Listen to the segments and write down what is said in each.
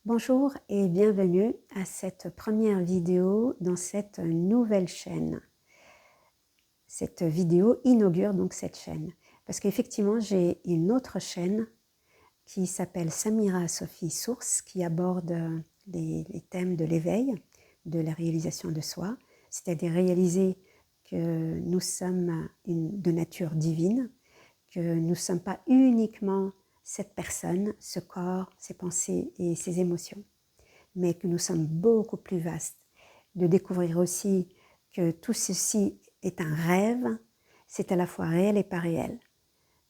Bonjour et bienvenue à cette première vidéo dans cette nouvelle chaîne. Cette vidéo inaugure donc cette chaîne parce qu'effectivement j'ai une autre chaîne qui s'appelle Samira Sophie Source qui aborde les thèmes de l'éveil, de la réalisation de soi, c'est-à-dire réaliser que nous sommes de nature divine, que nous ne sommes pas uniquement cette personne, ce corps, ses pensées et ses émotions, mais que nous sommes beaucoup plus vastes. De découvrir aussi que tout ceci est un rêve, c'est à la fois réel et pas réel.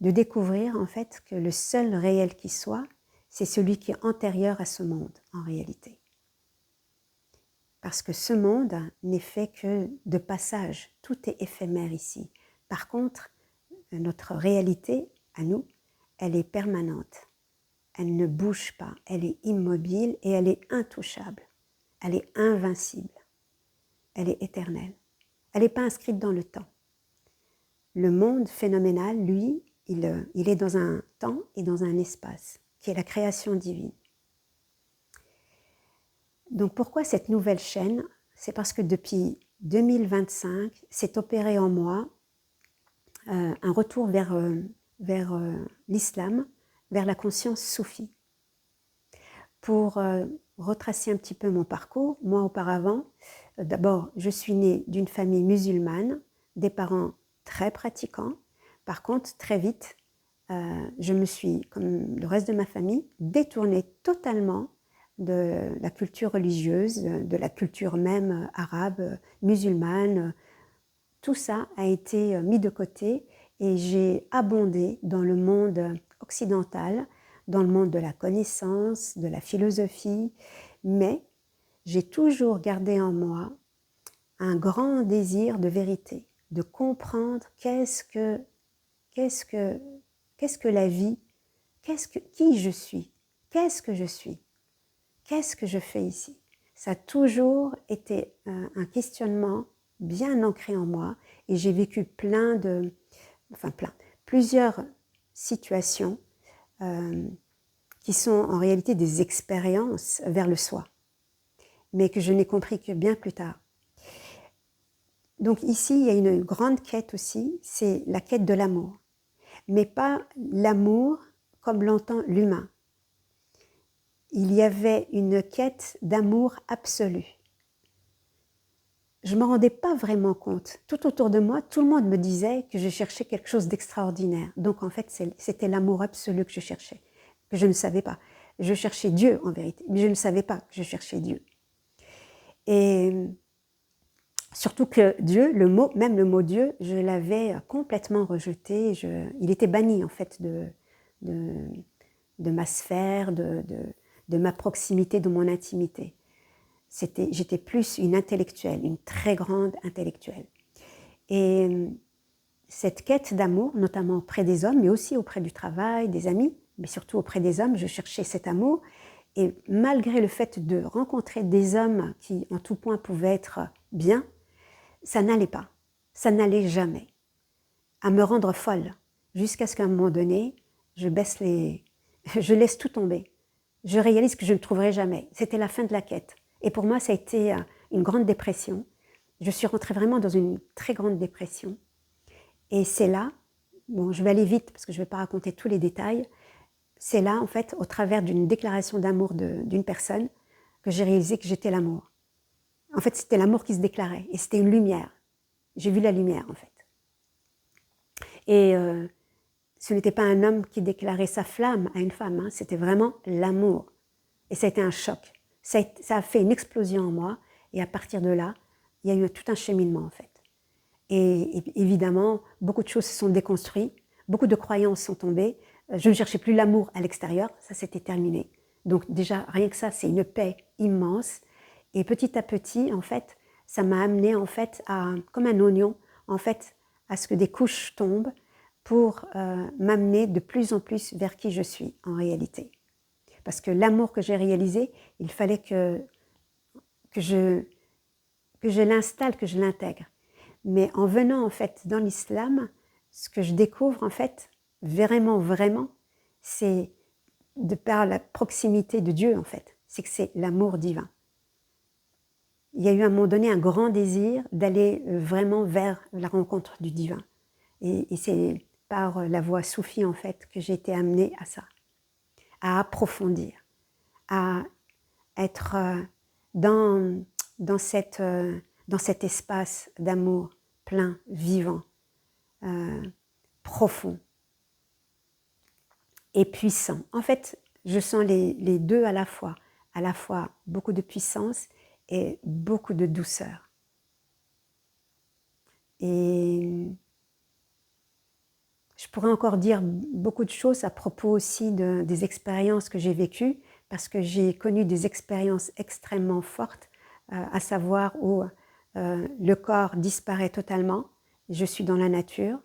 De découvrir en fait que le seul réel qui soit, c'est celui qui est antérieur à ce monde en réalité. Parce que ce monde n'est fait que de passage, tout est éphémère ici. Par contre, notre réalité, à nous, elle est permanente. Elle ne bouge pas, elle est immobile et elle est intouchable. Elle est invincible. Elle est éternelle. Elle n'est pas inscrite dans le temps. Le monde phénoménal, lui, il est dans un temps et dans un espace, qui est la création divine. Donc pourquoi cette nouvelle chaîne? C'est parce que depuis 2025, s'est opéré en moi un retour vers l'islam, vers la conscience soufie. Pour retracer un petit peu mon parcours, moi auparavant, d'abord je suis née d'une famille musulmane, des parents très pratiquants. Par contre, très vite, je me suis, comme le reste de ma famille, détournée totalement de la culture religieuse, de la culture même arabe, musulmane. Tout ça a été mis de côté et j'ai abondé dans le monde occidental, dans le monde de la connaissance, de la philosophie, mais j'ai toujours gardé en moi un grand désir de vérité, de comprendre qu'est-ce que la vie, qui je suis, qu'est-ce que je suis, qu'est-ce que je fais ici. Ça a toujours été un questionnement bien ancré en moi et j'ai vécu plusieurs situations qui sont en réalité des expériences vers le soi, mais que je n'ai compris que bien plus tard. Donc ici, il y a une grande quête aussi, c'est la quête de l'amour, mais pas l'amour comme l'entend l'humain. Il y avait une quête d'amour absolu. Je ne me rendais pas vraiment compte. Tout autour de moi, tout le monde me disait que je cherchais quelque chose d'extraordinaire. Donc en fait, c'était l'amour absolu que je cherchais, que je ne savais pas. Je cherchais Dieu en vérité, mais je ne savais pas que je cherchais Dieu. Et surtout que Dieu, même le mot Dieu, je l'avais complètement rejeté. Il était banni en fait de ma sphère, de ma proximité, de mon intimité. J'étais plus une intellectuelle, une très grande intellectuelle. Et cette quête d'amour, notamment auprès des hommes, mais aussi auprès du travail, des amis, mais surtout auprès des hommes, je cherchais cet amour. Et malgré le fait de rencontrer des hommes qui, en tout point, pouvaient être bien, ça n'allait pas, ça n'allait jamais. À me rendre folle, jusqu'à ce qu'à un moment donné, je laisse tout tomber. Je réalise que je ne trouverai jamais. C'était la fin de la quête. Et pour moi, ça a été une grande dépression. Je suis rentrée vraiment dans une très grande dépression. Et c'est là, bon, je vais aller vite parce que je ne vais pas raconter tous les détails, c'est là, en fait, au travers d'une déclaration d'amour d'une personne, que j'ai réalisé que j'étais l'amour. En fait, c'était l'amour qui se déclarait et c'était une lumière. J'ai vu la lumière, en fait. Et ce n'était pas un homme qui déclarait sa flamme à une femme, hein, c'était vraiment l'amour. Et ça a été un choc. Ça a fait une explosion en moi. Et à partir de là, il y a eu tout un cheminement, en fait. Et évidemment, beaucoup de choses se sont déconstruites. Beaucoup de croyances sont tombées. Je ne cherchais plus l'amour à l'extérieur. Ça, c'était terminé. Donc déjà, rien que ça, c'est une paix immense. Et petit à petit, en fait, ça m'a amené, en fait, comme un oignon, en fait, à ce que des couches tombent pour m'amener de plus en plus vers qui je suis, en réalité. Parce que l'amour que j'ai réalisé, il fallait que je l'installe, que je l'intègre. Mais en venant en fait dans l'islam, ce que je découvre en fait, vraiment, c'est de par la proximité de Dieu en fait. c'est que c'est l'amour divin. Il y a eu à un moment donné un grand désir d'aller vraiment vers la rencontre du divin. Et c'est par la voie soufie, en fait, que j'ai été amenée à ça, à approfondir, à être dans cet espace d'amour plein, vivant, profond et puissant. En fait, je sens les deux à la fois beaucoup de puissance et beaucoup de douceur. Et je pourrais encore dire beaucoup de choses à propos aussi des expériences que j'ai vécues, parce que j'ai connu des expériences extrêmement fortes, à savoir où le corps disparaît totalement, je suis dans la nature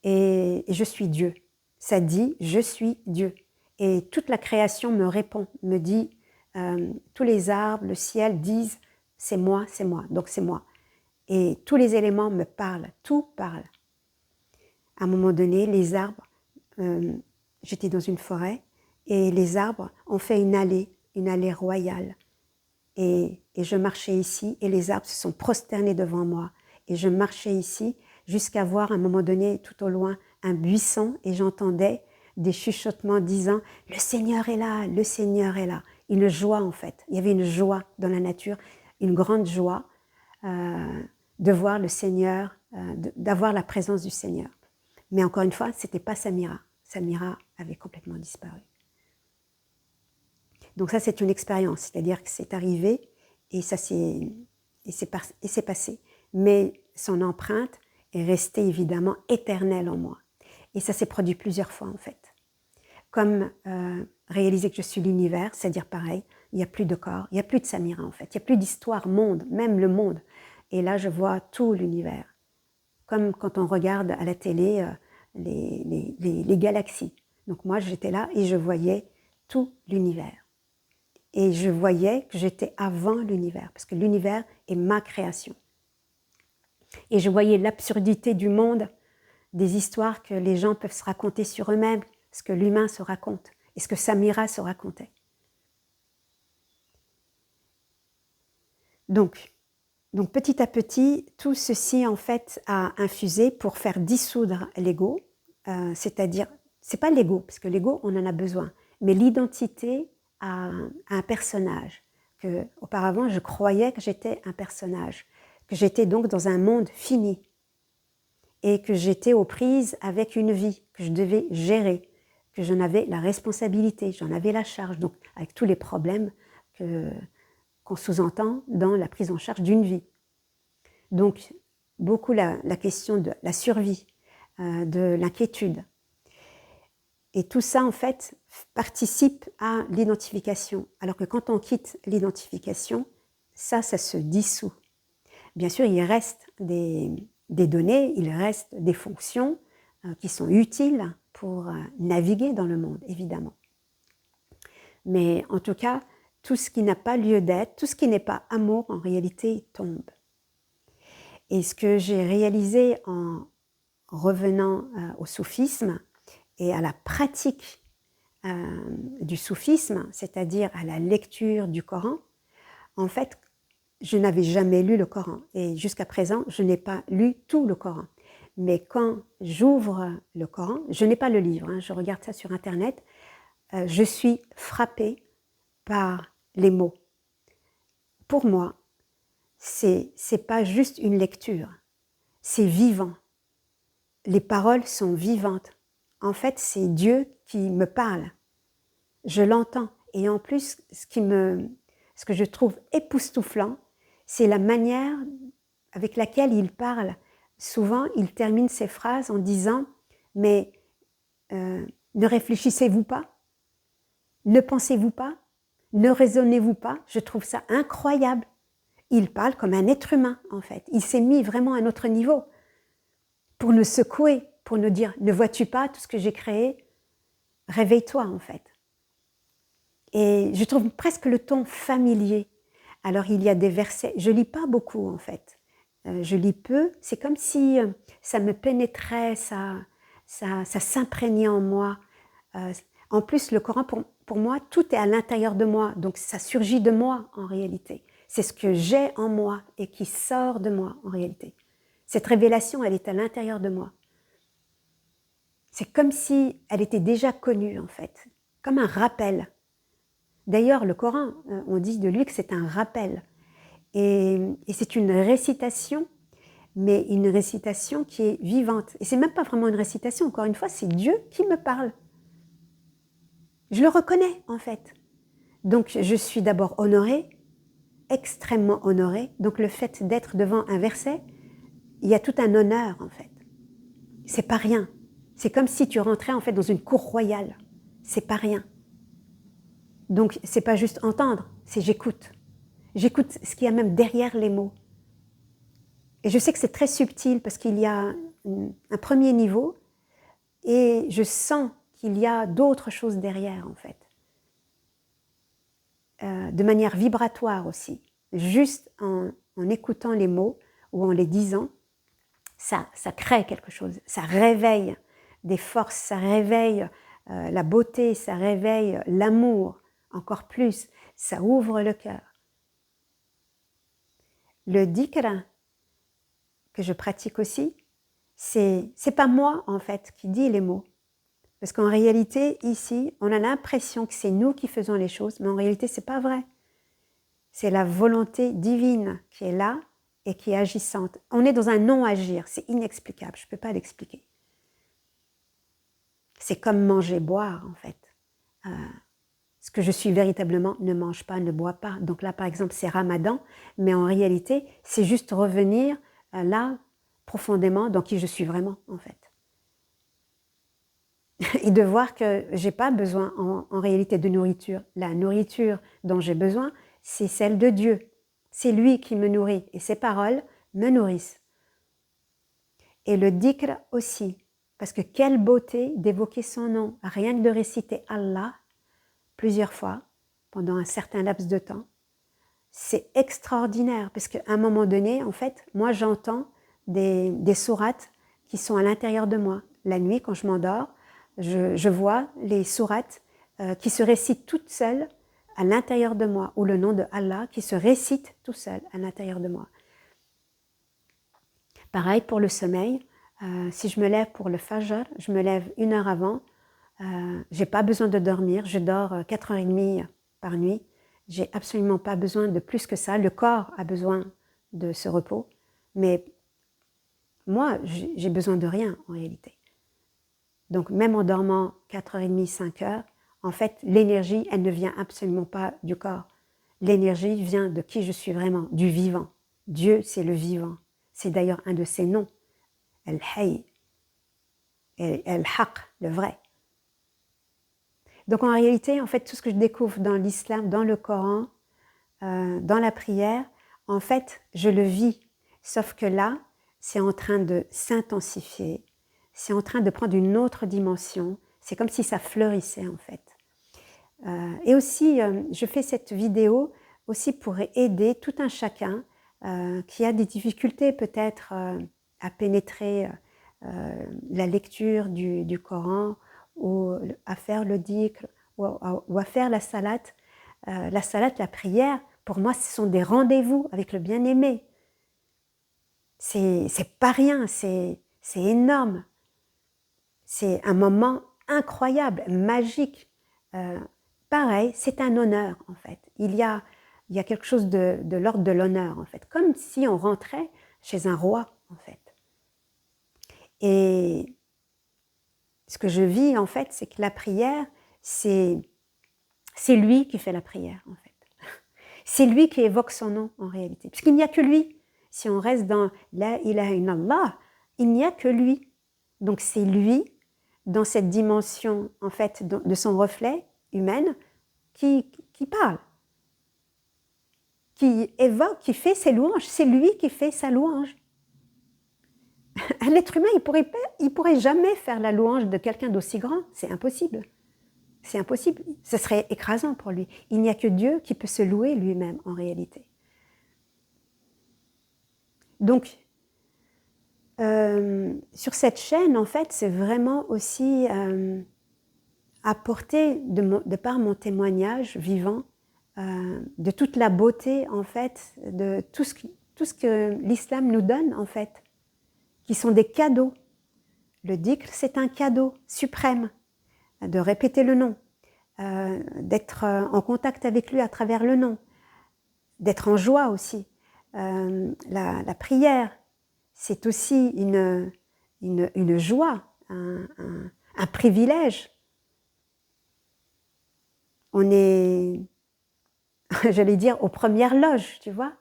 et je suis Dieu. Ça dit « je suis Dieu ». Et toute la création me répond, me dit, tous les arbres, le ciel disent « c'est moi, donc c'est moi ». Et tous les éléments me parlent, tout parle. À un moment donné, les arbres, j'étais dans une forêt, et les arbres ont fait une allée royale. Et je marchais ici, et les arbres se sont prosternés devant moi. Et je marchais ici, jusqu'à voir à un moment donné, tout au loin, un buisson, et j'entendais des chuchotements disant « Le Seigneur est là, le Seigneur est là ». Une joie, en fait. Il y avait une joie dans la nature, une grande joie de voir le Seigneur, d'avoir la présence du Seigneur. Mais encore une fois, ce n'était pas Samira. Samira avait complètement disparu. Donc ça, c'est une expérience, c'est-à-dire que c'est arrivé et c'est passé. Mais son empreinte est restée évidemment éternelle en moi. Et ça s'est produit plusieurs fois en fait. Comme réaliser que je suis l'univers, c'est-à-dire pareil, il n'y a plus de corps, il n'y a plus de Samira en fait, il n'y a plus d'histoire monde, même le monde. Et là, je vois tout l'univers. Comme quand on regarde à la télé les galaxies. Donc moi, j'étais là et je voyais tout l'univers. Et je voyais que j'étais avant l'univers, parce que l'univers est ma création. Et je voyais l'absurdité du monde, des histoires que les gens peuvent se raconter sur eux-mêmes, ce que l'humain se raconte, et ce que Samira se racontait. Donc petit à petit, tout ceci en fait a infusé pour faire dissoudre l'ego, c'est-à-dire, c'est pas l'ego, parce que l'ego on en a besoin, mais l'identité à un personnage, que auparavant je croyais que j'étais un personnage, que j'étais donc dans un monde fini, et que j'étais aux prises avec une vie que je devais gérer, que j'en avais la responsabilité, j'en avais la charge, donc avec tous les problèmes qu'on sous-entend dans la prise en charge d'une vie. Donc, beaucoup la question de la survie, de l'inquiétude. Et tout ça, en fait, participe à l'identification. Alors que quand on quitte l'identification, ça se dissout. Bien sûr, il reste des données, il reste des fonctions qui sont utiles pour naviguer dans le monde, évidemment. Mais en tout cas, tout ce qui n'a pas lieu d'être, tout ce qui n'est pas amour, en réalité, tombe. Et ce que j'ai réalisé en revenant au soufisme et à la pratique du soufisme, c'est-à-dire à la lecture du Coran, en fait, je n'avais jamais lu le Coran. Et jusqu'à présent, je n'ai pas lu tout le Coran. Mais quand j'ouvre le Coran, je n'ai pas le livre, hein, je regarde ça sur Internet, je suis frappée par les mots. Pour moi, c'est pas juste une lecture, c'est vivant. Les paroles sont vivantes. En fait, c'est Dieu qui me parle. Je l'entends. Et en plus, ce que je trouve époustouflant, c'est la manière avec laquelle il parle. Souvent, il termine ses phrases en disant « Mais ne réfléchissez-vous pas? Ne pensez-vous pas? Ne raisonnez-vous pas ?» Je trouve ça incroyable. Il parle comme un être humain, en fait. Il s'est mis vraiment à notre niveau pour nous secouer, pour nous dire « Ne vois-tu pas tout ce que j'ai créé? Réveille-toi, en fait. » Et je trouve presque le ton familier. Alors, il y a des versets, je lis pas beaucoup, en fait. Je lis peu, c'est comme si ça me pénétrait, ça s'imprégnait en moi. En plus, le Coran, pour moi, tout est à l'intérieur de moi. Donc ça surgit de moi en réalité. C'est ce que j'ai en moi et qui sort de moi en réalité. Cette révélation, elle est à l'intérieur de moi. C'est comme si elle était déjà connue en fait, comme un rappel. D'ailleurs, le Coran, on dit de lui que c'est un rappel. Et c'est une récitation, mais une récitation qui est vivante. Et c'est même pas vraiment une récitation, encore une fois, c'est Dieu qui me parle. Je le reconnais en fait. Donc je suis d'abord honorée, extrêmement honorée. Donc le fait d'être devant un verset, il y a tout un honneur en fait. C'est pas rien. C'est comme si tu rentrais en fait dans une cour royale. C'est pas rien. Donc c'est pas juste entendre, c'est j'écoute. J'écoute ce qu'il y a même derrière les mots. Et je sais que c'est très subtil parce qu'il y a un premier niveau et je sens qu'il y a d'autres choses derrière en fait. De manière vibratoire aussi. Juste en écoutant les mots ou en les disant, ça crée quelque chose, ça réveille des forces, ça réveille la beauté, ça réveille l'amour encore plus, ça ouvre le cœur. Le dhikr que je pratique aussi, c'est pas moi en fait qui dis les mots. Parce qu'en réalité, ici, on a l'impression que c'est nous qui faisons les choses, mais en réalité, c'est pas vrai. C'est la volonté divine qui est là et qui est agissante. On est dans un non-agir, c'est inexplicable, je ne peux pas l'expliquer. C'est comme manger, boire en fait. Ce que je suis véritablement ne mange pas, ne bois pas. Donc là, par exemple, c'est Ramadan, mais en réalité, c'est juste revenir là, profondément, dans qui je suis vraiment en fait. Et de voir que j'ai pas besoin en réalité de nourriture. La nourriture dont j'ai besoin, c'est celle de Dieu. C'est lui qui me nourrit et ses paroles me nourrissent. Et le dhikr aussi, parce que quelle beauté d'évoquer son nom, rien que de réciter Allah plusieurs fois pendant un certain laps de temps. C'est extraordinaire parce qu'à un moment donné, en fait, moi j'entends des sourates qui sont à l'intérieur de moi. La nuit, quand je m'endors, je vois les sourates qui se récitent toutes seules à l'intérieur de moi, ou le nom de Allah qui se récite tout seul à l'intérieur de moi. Pareil pour le sommeil, si je me lève pour le Fajr, je me lève 1 heure avant, j'ai pas besoin de dormir, je dors 4h30 par nuit, j'ai absolument pas besoin de plus que ça, le corps a besoin de ce repos, mais moi j'ai besoin de rien en réalité. Donc même en dormant 4h30, 5h, en fait l'énergie elle ne vient absolument pas du corps. L'énergie vient de qui je suis vraiment, du vivant. Dieu c'est le vivant. C'est d'ailleurs un de ses noms, Al-Hayy, Al-Haq, le vrai. Donc en réalité, en fait, tout ce que je découvre dans l'islam, dans le Coran, dans la prière, en fait, je le vis. Sauf que là, c'est en train de s'intensifier, c'est en train de prendre une autre dimension. C'est comme si ça fleurissait en fait. Et aussi, je fais cette vidéo aussi pour aider tout un chacun qui a des difficultés peut-être à pénétrer la lecture du Coran ou à faire le dhikr ou à faire la salat. La salat, la prière, pour moi, ce sont des rendez-vous avec le bien-aimé. C'est pas rien, c'est énorme. C'est un moment incroyable, magique. Pareil, c'est un honneur en fait. Il y a quelque chose de l'ordre de l'honneur en fait, comme si on rentrait chez un roi en fait. Et ce que je vis en fait, c'est que la prière, c'est lui qui fait la prière en fait. C'est lui qui évoque son nom en réalité, puisqu'il n'y a que lui. Si on reste dans La ilaha illallah, il n'y a que lui. Donc c'est lui, dans cette dimension en fait de son reflet humaine, qui parle, qui évoque, qui fait ses louanges. C'est lui qui fait sa louange. L'être humain, il pourrait jamais faire la louange de quelqu'un d'aussi grand. C'est impossible. C'est impossible. Ce serait écrasant pour lui. Il n'y a que Dieu qui peut se louer lui-même en réalité. Donc, sur cette chaîne, en fait, c'est vraiment aussi apporter, de par mon témoignage vivant, de toute la beauté, en fait, de tout ce que l'islam nous donne, en fait, qui sont des cadeaux. Le dhikr, c'est un cadeau suprême, de répéter le nom, d'être en contact avec lui à travers le nom, d'être en joie aussi. La prière, c'est aussi une joie, un privilège. On est, j'allais dire, aux premières loges, tu vois.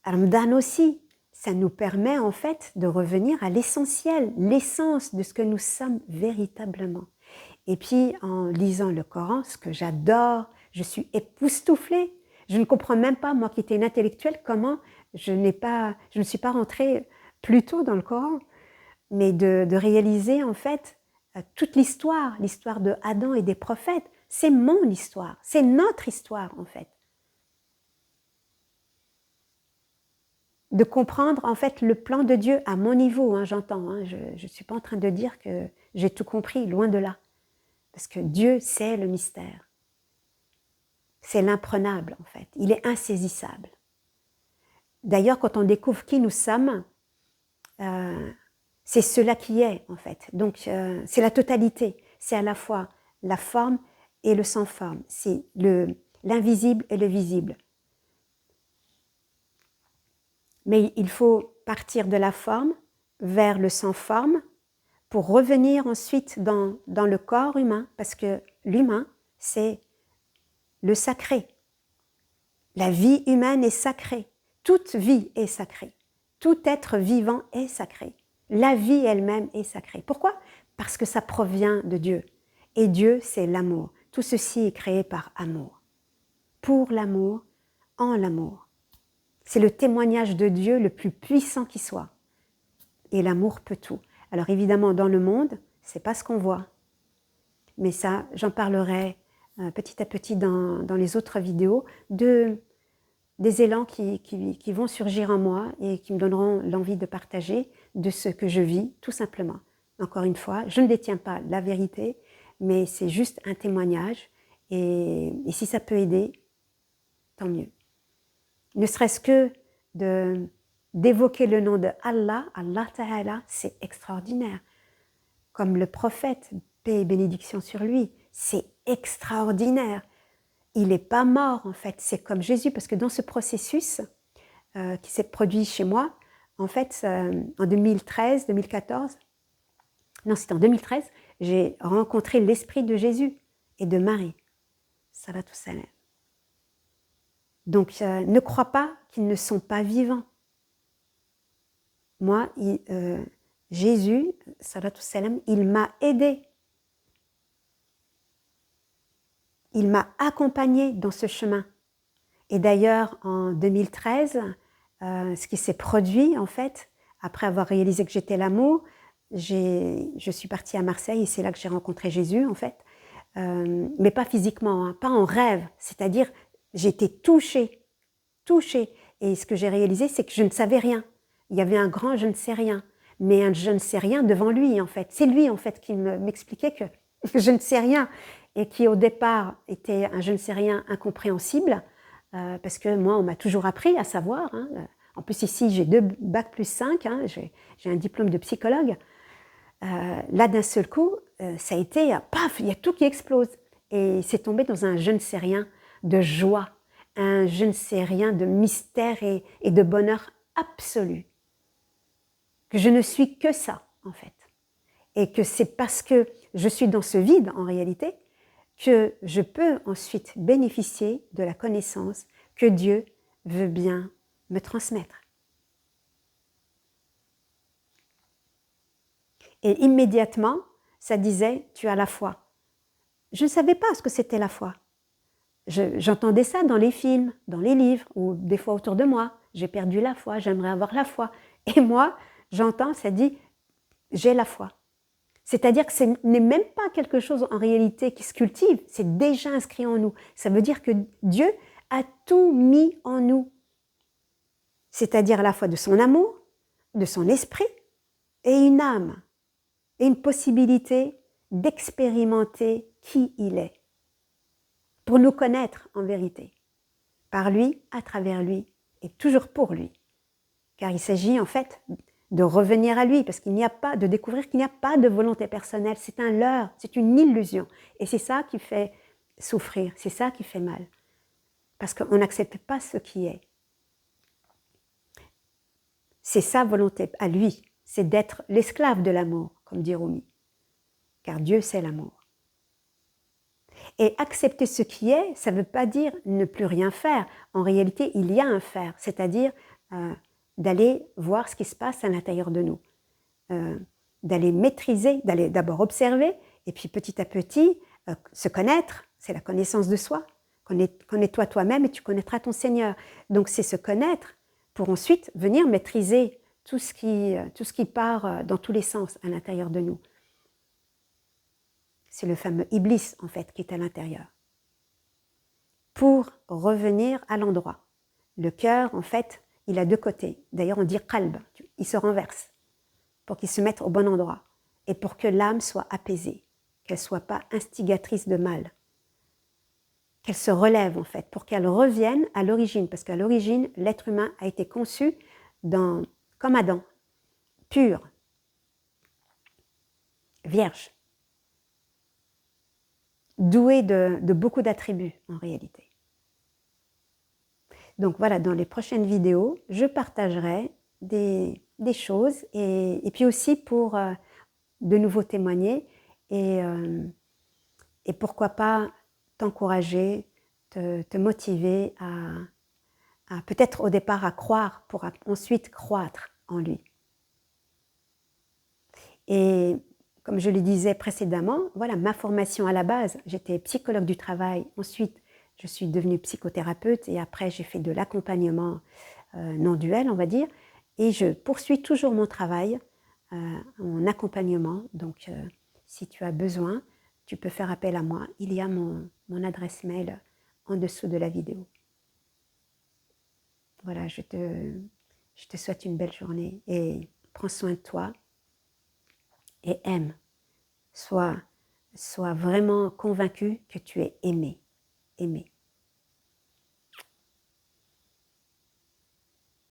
Ramadan aussi, ça nous permet en fait de revenir à l'essentiel, l'essence de ce que nous sommes véritablement. Et puis en lisant le Coran, ce que j'adore, je suis époustouflée. Je ne comprends même pas, moi qui étais une intellectuelle, comment je ne suis pas rentrée plus tôt dans le Coran, mais de réaliser en fait toute l'histoire de Adam et des prophètes. C'est mon histoire, c'est notre histoire en fait. De comprendre en fait le plan de Dieu à mon niveau, hein, j'entends. Hein, je ne suis pas en train de dire que j'ai tout compris, loin de là. Parce que Dieu, c'est le mystère. C'est l'imprenable en fait, il est insaisissable. D'ailleurs, quand on découvre qui nous sommes, c'est cela qui est en fait. Donc c'est la totalité, c'est à la fois la forme et le sans forme, c'est l'invisible et le visible. Mais il faut partir de la forme vers le sans forme pour revenir ensuite dans le corps humain, parce que l'humain, c'est le sacré. La vie humaine est sacrée. Toute vie est sacrée. Tout être vivant est sacré. La vie elle-même est sacrée. Pourquoi? Parce que ça provient de Dieu. Et Dieu, c'est l'amour. Tout ceci est créé par amour. Pour l'amour, en l'amour. C'est le témoignage de Dieu le plus puissant qui soit. Et l'amour peut tout. Alors évidemment, dans le monde, c'est pas ce qu'on voit. Mais ça, j'en parlerai petit à petit dans les autres vidéos, des élans qui vont surgir en moi et qui me donneront l'envie de partager de ce que je vis, tout simplement. Encore une fois, je ne détiens pas la vérité, mais c'est juste un témoignage. Et si ça peut aider, tant mieux. Ne serait-ce que d'évoquer le nom de Allah, Allah Ta'ala, c'est extraordinaire. Comme le prophète, paix et bénédiction sur lui, c'est extraordinaire. Il n'est pas mort en fait, c'est comme Jésus, parce que dans ce processus qui s'est produit chez moi, en fait, en 2013, 2014, non c'était en 2013, j'ai rencontré l'esprit de Jésus et de Marie. Salatou salam. Donc ne crois pas qu'ils ne sont pas vivants. Moi, Jésus, salatou salam, il m'a aidé. Il m'a accompagné dans ce chemin. Et d'ailleurs, en 2013, ce qui s'est produit, en fait, après avoir réalisé que j'étais l'amour, je suis partie à Marseille et c'est là que j'ai rencontré Jésus, en fait. Mais pas physiquement, hein, pas en rêve. C'est-à-dire, j'étais touchée. Et ce que j'ai réalisé, c'est que je ne savais rien. Il y avait un grand je ne sais rien. Mais un je ne sais rien devant lui, en fait. C'est lui, en fait, qui m'expliquait que je ne sais rien. Et qui, au départ, était un je ne sais rien incompréhensible. Parce que moi, on m'a toujours appris à savoir. Hein. En plus, ici, j'ai 2 bacs plus 5. Hein, j'ai un diplôme de psychologue. Là, d'un seul coup, ça a été, paf, il y a tout qui explose. Et c'est tombé dans un je ne sais rien de joie, un je ne sais rien de mystère et de bonheur absolu. Que je ne suis que ça, en fait. Et que c'est parce que je suis dans ce vide, en réalité, que je peux ensuite bénéficier de la connaissance que Dieu veut bien me transmettre. Et immédiatement, ça disait « tu as la foi ». Je ne savais pas ce que c'était la foi. J'entendais ça dans les films, dans les livres, ou des fois autour de moi. J'ai perdu la foi, j'aimerais avoir la foi. Et moi, j'entends, ça dit « j'ai la foi ». C'est-à-dire que ce n'est même pas quelque chose en réalité qui se cultive, c'est déjà inscrit en nous. Ça veut dire que Dieu a tout mis en nous. C'est-à-dire à la fois de son amour, de son esprit et une âme. Et une possibilité d'expérimenter qui il est, pour nous connaître en vérité, par lui, à travers lui, et toujours pour lui. Car il s'agit en fait de revenir à lui, parce qu'il n'y a pas, de découvrir qu'il n'y a pas de volonté personnelle, c'est un leurre, c'est une illusion. Et c'est ça qui fait souffrir, c'est ça qui fait mal. Parce qu'on n'accepte pas ce qui est. C'est sa volonté à lui, c'est d'être l'esclave de l'amour, comme dit Rumi. Car Dieu, c'est l'amour. Et accepter ce qui est, ça ne veut pas dire ne plus rien faire. En réalité, il y a un faire, c'est-à-dire d'aller voir ce qui se passe à l'intérieur de nous. D'aller maîtriser, d'aller d'abord observer, et puis petit à petit, se connaître, c'est la connaissance de soi. Connais-toi toi-même et tu connaîtras ton Seigneur. Donc c'est se connaître pour ensuite venir maîtriser tout ce qui part dans tous les sens à l'intérieur de nous. C'est le fameux Iblis, en fait, qui est à l'intérieur. Pour revenir à l'endroit. Le cœur, en fait, il a deux côtés. D'ailleurs, on dit qalb, il se renverse pour qu'il se mette au bon endroit et pour que l'âme soit apaisée, qu'elle ne soit pas instigatrice de mal. Qu'elle se relève, en fait, pour qu'elle revienne à l'origine. Parce qu'à l'origine, l'être humain a été conçu comme Adam, pur, vierge, doué de beaucoup d'attributs, en réalité. Donc voilà, dans les prochaines vidéos, je partagerai des choses et puis aussi pour de nouveau témoigner et pourquoi pas t'encourager, te motiver à peut-être au départ à croire pour ensuite croître en lui. Et comme je le disais précédemment, voilà ma formation à la base, j'étais psychologue du travail, ensuite je suis devenue psychothérapeute et après j'ai fait de l'accompagnement non duel, on va dire, et je poursuis toujours mon travail en accompagnement. Donc si tu as besoin, tu peux faire appel à moi. Il y a mon adresse mail en dessous de la vidéo. Voilà, je te souhaite une belle journée et prends soin de toi et aime. Sois vraiment convaincu que tu es aimé.